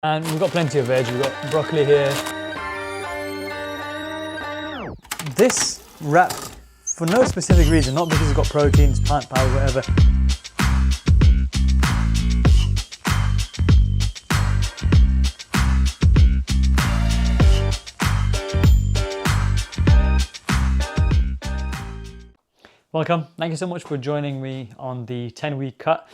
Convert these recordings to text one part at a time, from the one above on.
And we've got plenty of veg. We've got broccoli here. This wrap, for no specific reason, not because it's got proteins, plant power, whatever. Welcome. Thank you so much for joining me on the 10-week cut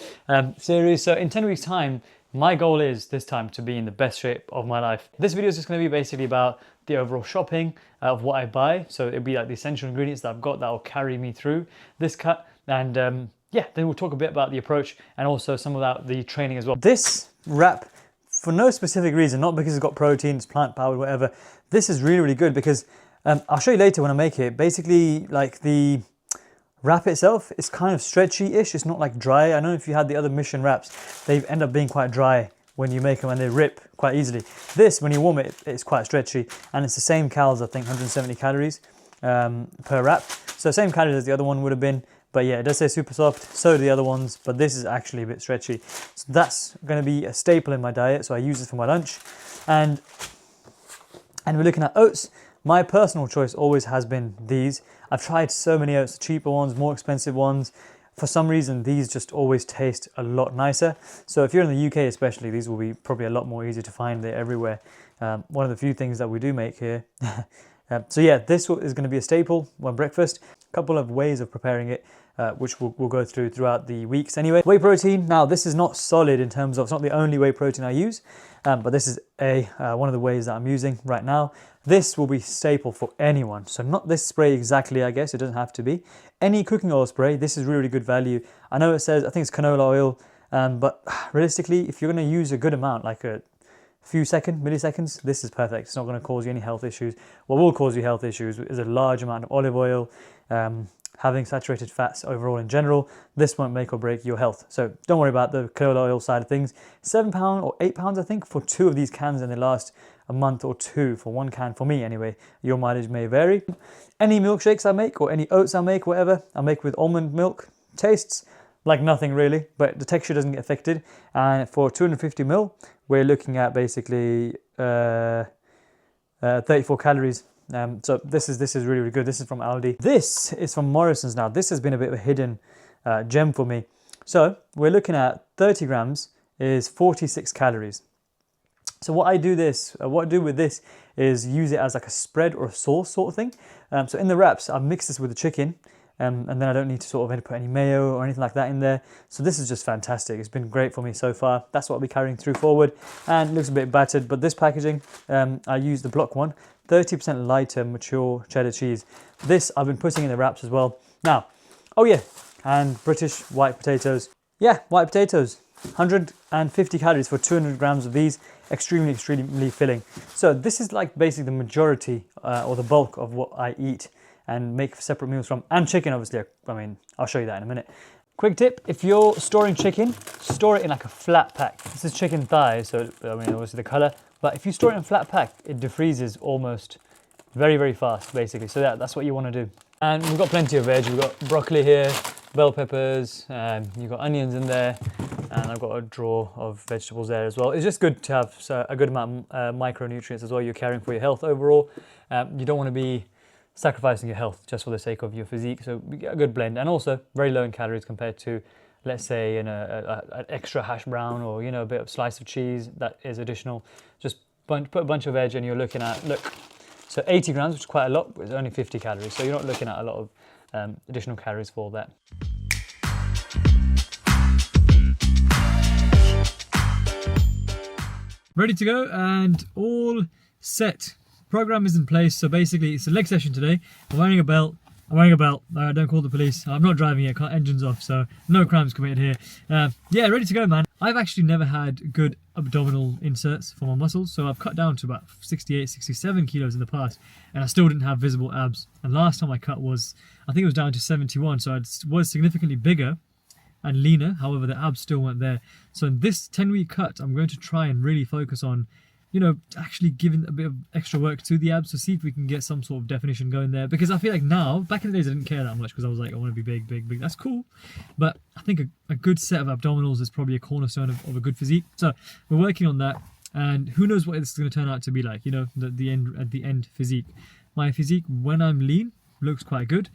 series. So in 10 weeks time, my goal is this time to be in the best shape of my life. This video is just going to be basically about the overall shopping of what I buy. So it'll be like the essential ingredients that I've got that will carry me through this cut. And yeah, then we'll talk a bit about the approach and also some about the training as well. This wrap, for no specific reason, not because it's got proteins, plant powered, whatever. This is really, really good because I'll show you later when I make it. Basically, like the wrap itself is kind of stretchy-ish. It's not like dry. I know if you had the other Mission wraps, they end up being quite dry when you make them and they rip quite easily. This, when you warm it, it's quite stretchy and it's the same calories, I think 170 calories per wrap. So same calories as the other one would have been, but yeah, it does say super soft, so do the other ones, but this is actually a bit stretchy. So that's going to be a staple in my diet, so I use this for my lunch. And we're looking at oats. My personal choice always has been these. I've tried so many oats, cheaper ones, more expensive ones. For some reason, these just always taste a lot nicer. So if you're in the UK especially, these will be probably a lot more easy to find. They're everywhere. One of the few things that we do make here. So yeah, this is going to be a staple for breakfast. A couple of ways of preparing it, which we'll go through throughout the weeks anyway. Whey protein, now this is not solid in terms of, it's not the only whey protein I use, but this is one of the ways that I'm using right now. This will be staple for anyone. So not this spray exactly, I guess, it doesn't have to be. Any cooking oil spray, this is really, really good value. I know it says, I think it's canola oil, but realistically, if you're going to use a good amount, like a few milliseconds, this is perfect. It's not going to cause you any health issues. What will cause you health issues is a large amount of olive oil, having saturated fats overall in general. This won't make or break your health. So don't worry about the canola oil side of things. £7 or £8, I think, for 2 of these cans, and they last a month or 2 for 1 can, for me anyway. Your mileage may vary. Any milkshakes I make or any oats I make, whatever, I make with almond milk. Tastes like nothing really, but the texture doesn't get affected. And for 250 ml, we're looking at basically 34 calories. So this is really, really good. This is from Aldi. This is from Morrison's now. This has been a bit of a hidden gem for me. So we're looking at 30 grams is 46 calories. So what I do with this is use it as like a spread or a sauce sort of thing. So in the wraps, I've mixed this with the chicken, and then I don't need to sort of put any mayo or anything like that in there. So this is just fantastic. It's been great for me so far. That's what I'll be carrying through forward. And it looks a bit battered, but this packaging, I use the block one, 30% lighter mature cheddar cheese. This I've been putting in the wraps as well. Now, oh yeah, and British white potatoes. Yeah, white potatoes. 150 calories for 200 grams of these. Extremely, extremely filling. So this is like basically the majority or the bulk of what I eat and make separate meals from. And chicken, obviously. I mean, I'll show you that in a minute. Quick tip, if you're storing chicken, store it in like a flat pack. This is chicken thighs, so I mean, obviously the color. But if you store it in a flat pack, it defreezes almost very, very fast, basically. So that's what you want to do. And we've got plenty of veg. We've got broccoli here, bell peppers, you've got onions in there, and I've got a drawer of vegetables there as well. It's just good to have a good amount of micronutrients as well you're caring for your health overall. You don't want to be sacrificing your health just for the sake of your physique, so we get a good blend, and also very low in calories compared to, let's say, an extra hash brown or a bit of slice of cheese that is additional. Just put a bunch of veg and you're looking at, so 80 grams, which is quite a lot, but it's only 50 calories, so you're not looking at a lot of additional calories for that. Ready to go and all set. Program is in place, so basically it's a leg session today. I'm wearing a belt. Don't call the police. I'm not driving yet, engine's off, so no crimes committed here. Yeah, ready to go, man. I've actually never had good abdominal inserts for my muscles, so I've cut down to about 68, 67 kilos in the past, and I still didn't have visible abs. And last time I cut was, I think it was down to 71, so I was significantly bigger and leaner. However, the abs still weren't there. So in this 10-week cut, I'm going to try and really focus on actually giving a bit of extra work to the abs to see if we can get some sort of definition going there. Because I feel like now, back in the days I didn't care that much because I was like, I want to be big, big, big. That's cool. But I think a good set of abdominals is probably a cornerstone of a good physique. So we're working on that. and who knows what it's going to turn out to be like, you know, the end physique. My physique when I'm lean looks quite good.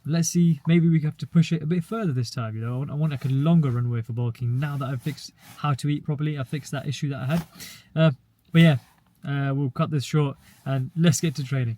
Let's see, maybe we have to push it a bit further this time, you know. I want like a longer runway for bulking now that I've fixed how to eat properly. I fixed that issue that I had. But yeah, we'll cut this short and let's get to training.